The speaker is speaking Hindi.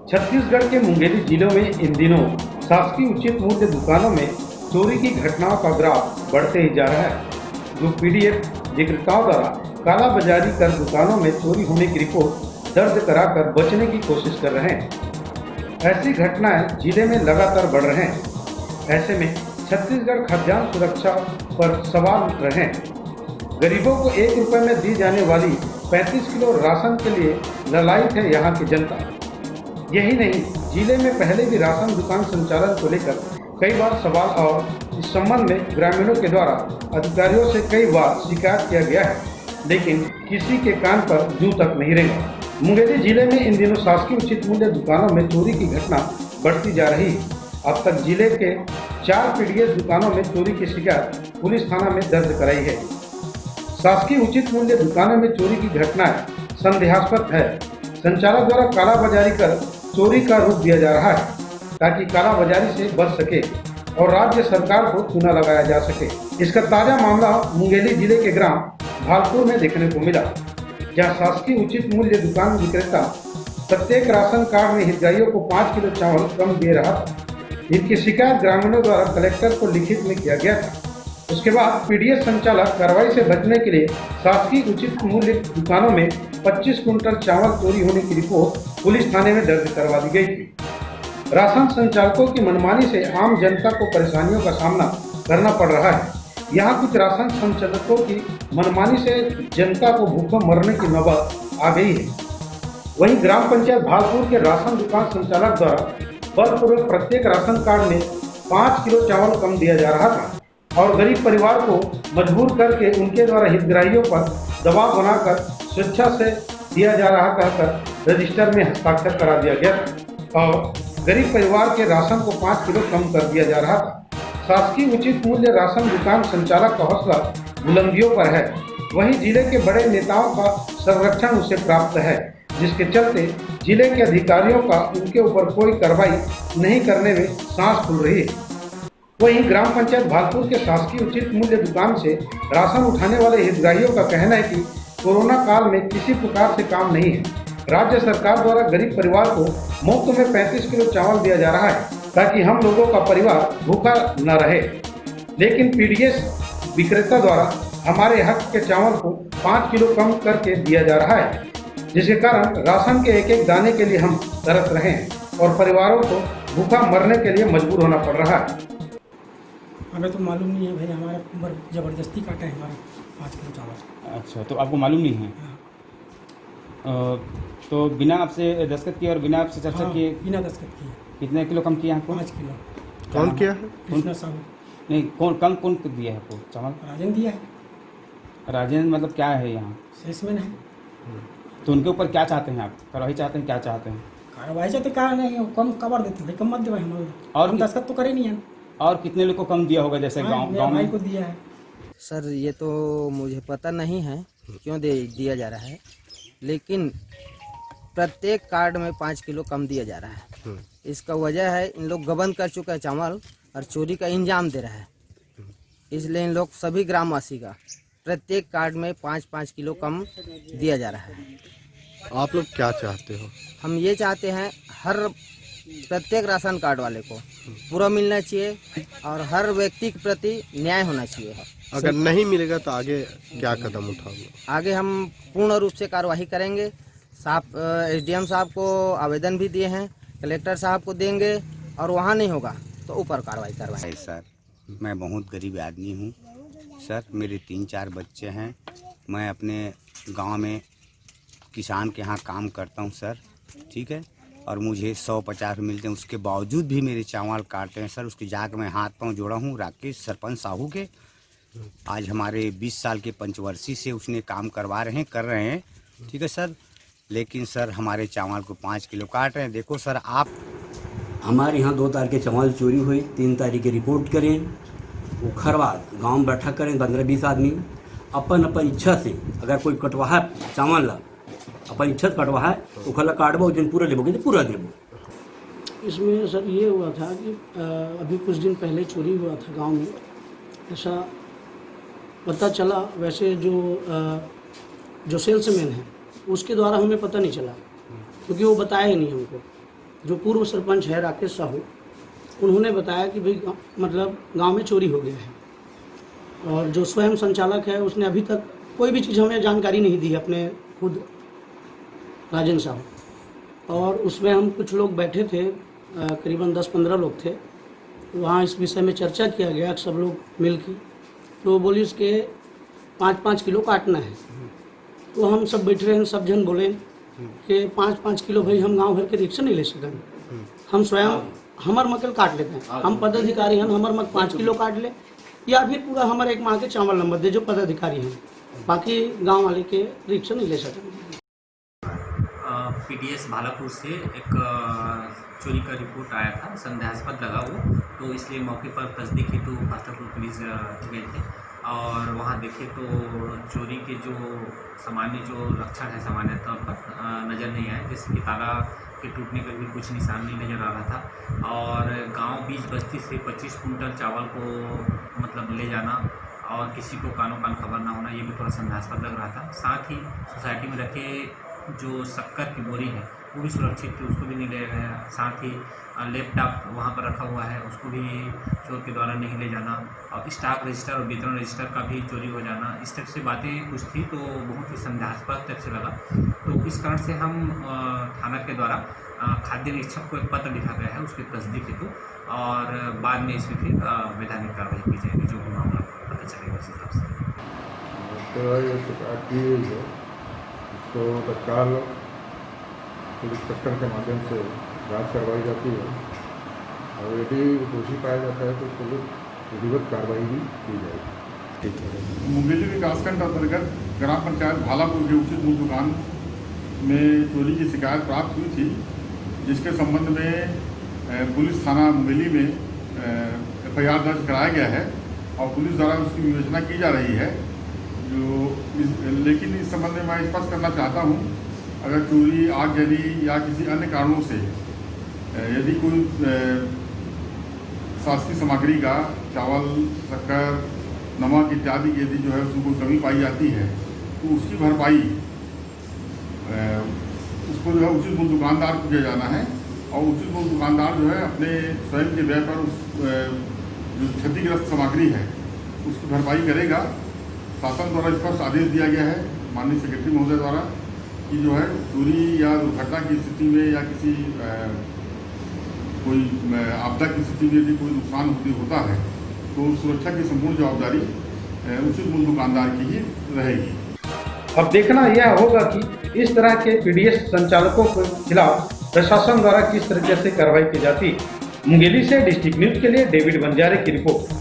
छत्तीसगढ़ के मुंगेली जिलों में इन दिनों शासकीय उचित मूल्य दुकानों में चोरी की घटनाओं का ग्राफ बढ़ते ही जा रहा है। जो पीडीएस विक्रेताओं द्वारा कालाबाजारी कर दुकानों में चोरी होने की रिपोर्ट दर्ज कराकर बचने की कोशिश कर रहे हैं। ऐसी घटनाएं जिले में लगातार बढ़ रहे हैं। ऐसे में छत्तीसगढ़ खाद्यान्न सुरक्षा पर सवाल उठ रहे हैं। गरीबों को 1 रुपए में दी जाने वाली 35 किलो राशन के लिए ललायित है यहाँ की जनता। यही नहीं, जिले में पहले भी राशन दुकान संचालन को लेकर कई बार सवाल और इस संबंध में ग्रामीणों के द्वारा अधिकारियों से कई बार शिकायत किया गया है, लेकिन किसी के कान पर जूं तक नहीं रेंगा। मुंगेली जिले में इन दिनों शासकीय उचित मूल्य दुकानों में चोरी की घटना बढ़ती जा रही है। अब तक जिले के 4 पीडीएस दुकानों में चोरी की शिकायत पुलिस थाना में दर्ज कराई है। शासकीय उचित मूल्य दुकानों में चोरी की घटनाएं संदेहास्पद है। संचालक द्वारा कालाबाजारी कर चोरी का रूप दिया जा रहा है ताकि कालाबाजारी से बच सके और राज्य सरकार को चूना लगाया जा सके। इसका ताजा मामला मुंगेली जिले के ग्राम भालपुर में देखने को मिला, जहां शासकीय उचित मूल्य दुकान विक्रेता प्रत्येक राशन कार्ड में हितग्राहियों को 5 किलो चावल कम दे रहा था। इनकी शिकायत ग्रामीणों द्वारा कलेक्टर को लिखित में किया गया था। उसके बाद पीडीएस संचालक कार्रवाई से बचने के लिए शासकीय उचित मूल्य दुकानों में 25 कुंटल चावल चोरी होने की रिपोर्ट पुलिस थाने में दर्ज करवा दी गई थी। राशन संचालकों की मनमानी से आम जनता को परेशानियों का सामना करना पड़ रहा है। यहाँ कुछ राशन संचालकों की मनमानी से जनता को भूखों मरने की नौबत आ गई है। वहीं ग्राम पंचायत भालपुर के राशन दुकान संचालक द्वारा बलपूर्वक प्रत्येक राशन कार्ड में 5 किलो चावल कम दिया जा रहा था और गरीब परिवार को मजबूर करके उनके द्वारा हितग्राहियों पर दबाव बनाकर स्वेच्छा से दिया जा रहा कहकर रजिस्टर में हस्ताक्षर करा दिया गया और गरीब परिवार के राशन को 5 किलो कम कर दिया जा रहा था। शासकीय उचित मूल्य राशन दुकान संचालक का हौसला बुलंदियों पर है। वहीं जिले के बड़े नेताओं का संरक्षण उसे प्राप्त है, जिसके चलते जिले के अधिकारियों का उनके ऊपर कोई कार्रवाई नहीं करने में सांस फूल रही है। वहीं ग्राम पंचायत भालपुर के शासकीय उचित मूल्य दुकान से राशन उठाने वाले हितग्राहियों का कहना है कि कोरोना काल में किसी प्रकार से काम नहीं है। राज्य सरकार द्वारा गरीब परिवार को मुफ्त में 35 किलो चावल दिया जा रहा है ताकि हम लोगों का परिवार भूखा न रहे, लेकिन पीडीएस विक्रेता द्वारा हमारे हक के चावल को 5 किलो कम करके दिया जा रहा है, जिसके कारण राशन के एक एक दाने के लिए हम तरस रहे हैं और परिवारों को भूखा मरने के लिए मजबूर होना पड़ रहा है। हमें तो मालूम नहीं है भाई, हमारा ज़बरदस्ती काटा है हमारा 5 किलो चावल। अच्छा, तो आपको मालूम नहीं है? हाँ। तो बिना आपसे दस्तखत किए और बिना आपसे चर्चा किए बिना दस्तखत किए कितने किलो कम किया आपको? 5 किलो। कौन किया है? कृष्णा साहू। नहीं, कौन दिया है आपको चावल? राजेंद्र दिया है। राजेंद्र मतलब क्या है यहाँ? सेल्समैन है। तो उनके ऊपर क्या चाहते हैं आप? कार्रवाई चाहते हैं? क्या चाहते हैं? कार्रवाई चाहते कहा नहीं, कम कवर देते भाई, कम मत दे भाई हमारे। और हम दस्तखत तो करे नहीं है। और कितने लोग को कम दिया होगा जैसे गाँव में? को दिया है सर, ये तो मुझे पता नहीं है क्यों दिया जा रहा है, लेकिन प्रत्येक कार्ड में 5 किलो कम दिया जा रहा है। इसका वजह है इन लोग गबन कर चुका है चावल और चोरी का इंजाम दे रहा है, इसलिए इन लोग सभी ग्रामवासी का प्रत्येक कार्ड में 5-5 किलो कम दिया जा रहा है। आप लोग क्या चाहते हो? हम ये चाहते हैं हर प्रत्येक राशन कार्ड वाले को पूरा मिलना चाहिए और हर व्यक्ति के प्रति न्याय होना चाहिए। अगर नहीं मिलेगा तो आगे क्या कदम उठाओगे? आगे हम पूर्ण रूप से कार्यवाही करेंगे। एसडीएम साहब को आवेदन भी दिए हैं, कलेक्टर साहब को देंगे और वहाँ नहीं होगा तो ऊपर कार्रवाई करवाएंगे। सर, मैं बहुत गरीब आदमी हूँ सर, मेरे 3-4 बच्चे हैं। मैं अपने गांव में किसान के यहाँ काम करता हूँ सर, ठीक है, और मुझे 150 मिलते हैं, उसके बावजूद भी मेरे चावल काटते हैं सर। उसकी जाके मैं हाथ पांव जोड़ा हूँ राकेश सरपंच साहू के। आज हमारे 20 साल के पंचवर्षीय से उसने काम कर रहे हैं, ठीक है सर, लेकिन सर हमारे चावल को 5 किलो काट रहे हैं। देखो सर, आप हमारे यहाँ 2 तारीख के चावल चोरी हुई, 3 तारीख की रिपोर्ट करें, वो खरवाद गाँव में बैठा करें 15-20 आदमी अपन इच्छा से, अगर कोई कटवा है चावल ला अपन इच्छा से कटवा है तो खला काटबो दिन पूरा लेबोगे तो पूरा देबो। इसमें सर ये हुआ था कि अभी कुछ दिन पहले चोरी हुआ था गांव में, ऐसा पता चला। वैसे जो सेल्समैन है उसके द्वारा हमें पता नहीं चला, क्योंकि वो बताया ही नहीं हमको। जो पूर्व सरपंच है राकेश साहू, उन्होंने बताया कि भाई मतलब गांव में चोरी हो गया है। और जो स्वयं संचालक है उसने अभी तक कोई भी चीज़ हमें जानकारी नहीं दी, अपने खुद राजेंद्र साहू। और उसमें हम कुछ लोग बैठे थे, करीबन 10-15 लोग थे। वहाँ इस विषय में चर्चा किया गया, सब लोग मिल के। तो बोली उसके 5-5 किलो काटना है। तो हम सब बैठ रहे हैं, सब जन बोले कि 5-5 किलो भाई हम गांव भर के रिक्शा नहीं ले सकें, हम स्वयं हमर मकल काट लेते हैं। हम पदाधिकारी हैं, हमर मक 5 किलो काट ले, या फिर पूरा हमारे एक माह के चावल नंबर दे जो पदाधिकारी हैं, बाकी गांव वाले के रिक्शा नहीं ले सकें। पीडीएस भालापुर से एक चोरी का रिपोर्ट आया था, संदेहास्पद लगा वो, तो इसलिए मौके पर तस्दीक हेतु पास्तापुर पुलिस गए थे। और वहाँ देखे तो चोरी के जो सामान्य जो लक्षण है सामान्य तौर पर नज़र नहीं आए, जैसे कि ताला के टूटने का भी कुछ निशान नहीं नज़र आ रहा था। और गांव बीच बस्ती से 25 कुंटल चावल को मतलब ले जाना और किसी को कानो कान खबर ना होना, ये भी थोड़ा संदेहास्पद लग रहा था। साथ ही सोसाइटी में रखे जो शक्कर की बोरी है वो भी सुरक्षित थी, उसको भी नहीं ले गए। साथ ही लैपटॉप वहाँ पर रखा हुआ है, उसको भी चोर के द्वारा नहीं ले जाना। और स्टॉक रजिस्टर और वितरण रजिस्टर का भी चोरी हो जाना, इस तरह से बातें कुछ थी, तो बहुत ही संदेहास्पद टाइप से लगा। तो इस कारण से हम थाना के द्वारा खाद्य निरीक्षक को एक पत्र लिखा गया है उसकी तस्दीक हेतु, और बाद में इसमें फिर वैधानिक कार्रवाई की जाएगी, जो भी मामला पता चलेगा उस हिसाब से। शिकायत की हुई है, इसको तत्काल पुलिस चक्कर के माध्यम से जांच करवाई जाती है, और यदि दोषी पाया जाता है तो उसको विधिवत कार्रवाई भी की जाएगी। मुंगेली विकासखंड अंतर्गत ग्राम पंचायत भालापुर के उचित मूल्य दुकान में चोरी की शिकायत प्राप्त हुई थी, जिसके संबंध में पुलिस थाना मुंगेली में FIR दर्ज कराया गया है और पुलिस द्वारा उसकी विवेचना की जा रही है। लेकिन इस संबंध में मैं स्पष्ट करना चाहता हूँ, अगर चोरी, आगजनी या किसी अन्य कारणों से यदि कोई शासकीय सामग्री का चावल, शक्कर, नमक इत्यादि यदि जो है उसमें कोई कमी पाई जाती है तो उसकी भरपाई उसको जो है उचित मूल्य दुकानदार को किया जाना है, और उचित मूल्य दुकानदार जो है अपने स्वयं के व्यय पर उस जो क्षतिग्रस्त सामग्री है उसकी भरपाई करेगा। शासन द्वारा स्पष्ट आदेश दिया गया है माननीय सेक्रेटरी महोदय द्वारा कि जो है चोरी या दुर्घटना की स्थिति में या किसी कोई आपदा की स्थिति में यदि कोई नुकसान होता है तो सुरक्षा की संपूर्ण जवाबदारी उचित मूल्य दुकानदार की ही रहेगी। अब देखना यह होगा कि इस तरह के पीडीएस संचालकों के खिलाफ प्रशासन द्वारा किस तरीके से कार्रवाई की जाती। मुंगेली से डिस्ट्रिक्ट न्यूज के लिए डेविड बंजारे की रिपोर्ट।